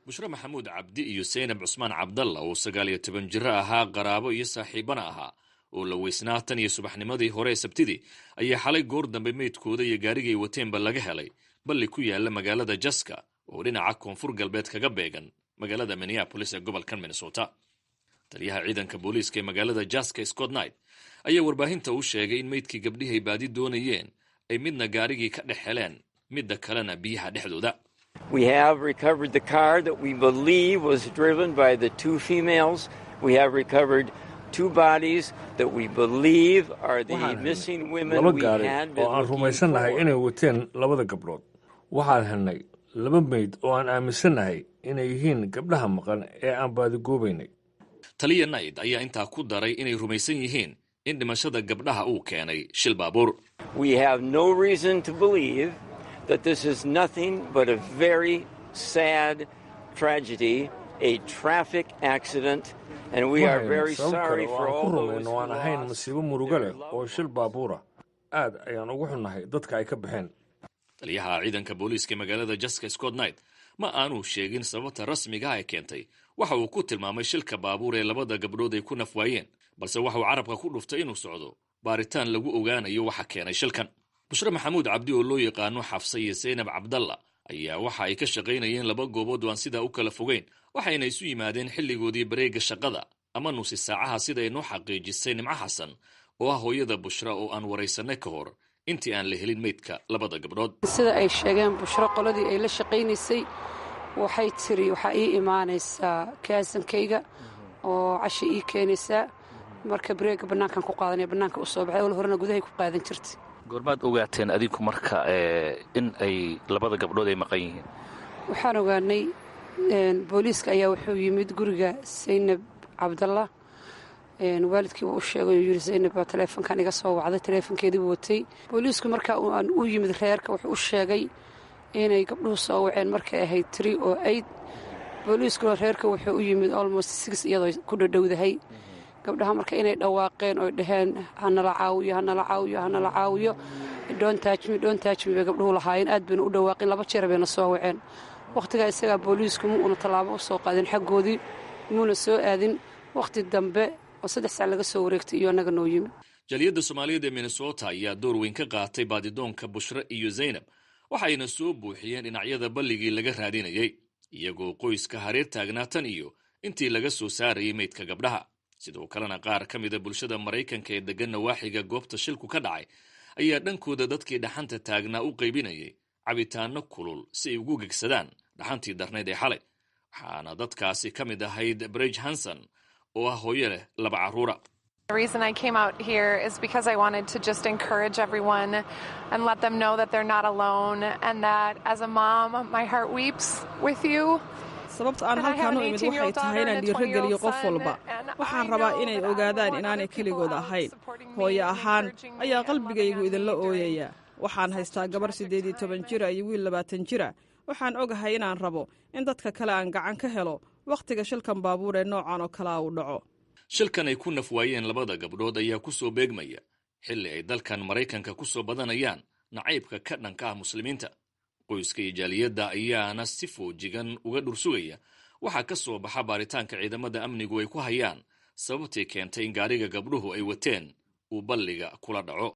bushra maxamuud cabdi iyo Zaynab Cusmaan Cabdalla oo 19 jir ahaa qaraabo iyo saaxiibana ahaa oo la weysnaa tan iyo subaxnimadii hore ee Sabtidii ayaa xalay goor dambe meydkooda iyo gaarigay wateenba laga helay balli ku yaala magaalada Jaska oo dhinaca koonfur galbeed kaga beegan magaalada Minneapolis ee gobolka Minnesota. taliyaha ciidanka booliiska ee magaalada Jaska Scott Knight ayaa warbaahinta u sheegay in meydkii gabdhihii baadi doonayeen ay midna gaarigii ka dhex heleen midda kalena biyaha dhexdooda. We have recovered the car that we believe was driven by the two females. We have recovered two bodies that we believe are the missing women we had been aan rumaysanahay inay wateen labada gabdhood. Waxaan helnay laba meyd oo aan aaminsanahay inay yihiin gabdhaha maqan ee aan baadi goobaynay. Taliya Knight ayaa intaa ku daray inay rumaysan yihiin in dhimashada gabdhaha uu keenay shil baabuur. We have no reason to believe that this is nothing but a very sad tragedy, a traffic accident, and we are very sorry for all those who aan ahayn masiibo murugo leh oo shil baabuura. Aad ayaan ugu xunnahay dadka ay ka baxeen. Taliyaha ciidanka booliiska ee magaalada Jaska Scott Knight ma aanu sheegin sababta rasmiga ah ee keentay. Waxa uu ku tilmaamay shilka baabuur ee labada gabdhood ay ku nafwaayeen, balse waxa uu carabka ku dhuftay inuu socdo baaritaan lagu ogaanayo waxa keenay shilkan. bushra maxamuud cabdi oo loo yaqaano Xafsa iyo Zaynab Cabdalla ayaa waxa ay ka shaqaynayeen laba goobood oo aan sidaa u kala fogeyn, waxayna isu yimaadeen xilligoodii bareega shaqada ama nusi saacaha sida ay noo xaqiijisay Nimco Xasan oo ah hooyada Bushra oo aan waraysanay ka hor intii aan la helin meydka labada gabdhood. sida ay sheegeen Bushra qoladii ay la shaqaynaysay waxay tiri waxa ii imaanaysaa kaasankayga oo cashi ii keenaysaa marka bareega banaankan ku qaadanay banaanka u soo baxay oo horena gudahay ku qaadan jirtay. goormaad ogaateen adinku marka in ay labada gabdhood ay maqan yihiin? waxaan ogaanay booliiska ayaa wuxuu yimid guriga Zaynab Cabdalla waalidkii uu sheegay inuu yiri Zaynab baa taleefankan iga soo wacday taleefankeedii buu watay. booliisku marka uu yimid reerka wuxuu u sheegay inay gabdhuhu soo waceen markay ahayd 3 oo 8. booliisku reerka wuxuu u yimid almost 6 iyadoo ku dhadhowdahay. gabdhaha marka inay dhawaaqeen oo dhaheen hanala caawiyo don't touch me bay gabdhuhu lahaayeen. aad bayna u dhawaaqeen, 2 jeer bayna soo waceen. waqtigaa isagaa booliisku muuna tallaabo u soo qaadin xaggoodii, muuna soo aadin. waqti dambe oo 3 saac laga soo wareegtay iyo annaga noo yimid. Jaliyadda Soomaaliyeed ee Minnesota ayaa door weyn ka qaatay baadidoonka Bushra iyo Zaynab, waxayna soo buuxiyeen dhinacyada balligii laga raadinayay, iyagoo qoyska hareer taagnaa tan iyo intii laga soo saarayay meydka gabdhaha. sidoo kalena qaar ka mida bulshada Mareykanka ee degan nawaaxiga goobta shilku ka dhacay ayaa dhankooda dadkii dhaxanta taagnaa u qaybinayay cabitaano kulul si ay ugu gegsadaan dhaxantii darneyd ee xalay. waxaana dadkaasi ka mid ahayd Bridge Hanson oo ah hooyo leh 2 carruura. The reason I came out here is because I wanted to just encourage everyone and let them know that they're not alone and that as a mom, my heart weeps with you. sababta aan halkaan u imid waxay tahay inaan dhiirrigeliyo qof walba. waxaan rabaa inay ogaadaan inaanay keligood ahayn. hooyo ahaan ayaa qalbigaygu idinla ooyaya. waxaan haystaa gabar 18 jira iyo wiil 20 jira. waxaan ogahay inaan rabo in dadka kale aan gacan ka helo wakhtiga shilkan baabuur ee noocan oo kale uu dhaco. shilkan ay ku nafwaayeen labada gabdhood ayaa ku soo beegmaya xilli ay dalkan Mareykanka ku soo badanayaan nacaybka ka dhanka ah muslimiinta. qoyska iyo jaaliyadda ayaana si foojigan uga dhursugaya waxa ka soo baxa baaritaanka ciidamada amnigu ay ku hayaan sababtii keentay in gaariga gabdhuhu ay wateen uu balliga kula dhaco.